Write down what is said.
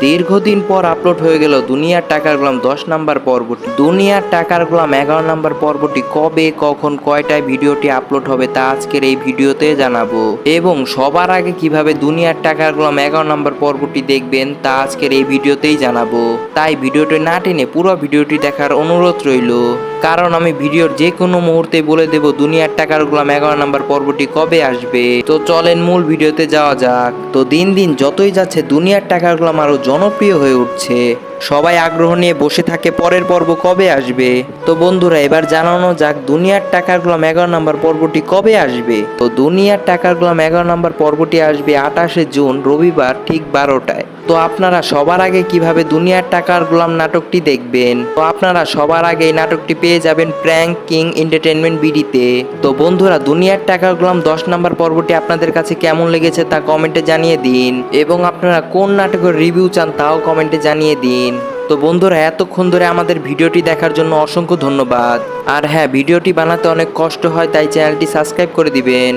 দীর্ঘদিন পর আপলোড হয়ে গেল দুনিয়ার টাকার গোলাম 10 নাম্বার পর্বটি। দুনিয়ার টাকার গোলাম 11 নাম্বার পর্বটি কবে, কখন, কয়টায় ভিডিওটি আপলোড হবে তা আজকের এই ভিডিওতে জানাবো, এবং সবার আগে কিভাবে দুনিয়ার টাকার গোলাম 11 নাম্বার পর্বটি দেখবেন তা আজকের এই ভিডিওতেই জানাবো। তাই ভিডিওটি না টেনে পুরো ভিডিওটি দেখার অনুরোধ রইল, কারণ আমি ভিডিওর যে কোনো মুহূর্তে বলে দেব দুনিয়ার টাকার গোলাম 11 নাম্বার পর্বটি কবে আসবে। তো চলেন মূল ভিডিওতে যাওয়া যাক। তো দিন দিন যতই যাচ্ছে দুনিয়ার টাকার গোলাম আরো জনপ্রিয় হয়ে উঠছে, সবাই আগ্রহ নিয়ে বসে থাকে পরের পর্ব কবে আসবে। তো বন্ধুরা, এবার জানানো যাক দুনিয়ার টাকার গোলাম 11 নাম্বার পর্বটি কবে আসবে। তো দুনিয়ার টাকার গোলাম 11 নাম্বার পর্বটি আসবে 28শে জুন রবিবার ঠিক 12টায়। তো আপনারা সবার আগে কিভাবে দুনিয়ার টাকার গোলাম নাটকটি দেখবেন, তো আপনারা সবার আগে এই নাটকটি পেয়ে যাবেন প্র্যাঙ্ক কিং এন্টারটেইনমেন্ট বিডিতে। তো বন্ধুরা, দুনিয়ার টাকার গোলাম 10 নাম্বার পর্বটি আপনাদের কাছে কেমন লেগেছে তা কমেন্টে জানিয়ে দিন, এবং আপনারা কোন নাটকের রিভিউ চান তাও কমেন্টে জানিয়ে দিন। তো বন্ধুরা, এতক্ষণ ধরে আমাদের ভিডিওটি দেখার জন্য অসংখ্য ধন্যবাদ। আর হ্যাঁ, ভিডিওটি বানাতে অনেক কষ্ট হয়, তাই চ্যানেলটি সাবস্ক্রাইব করে দিবেন।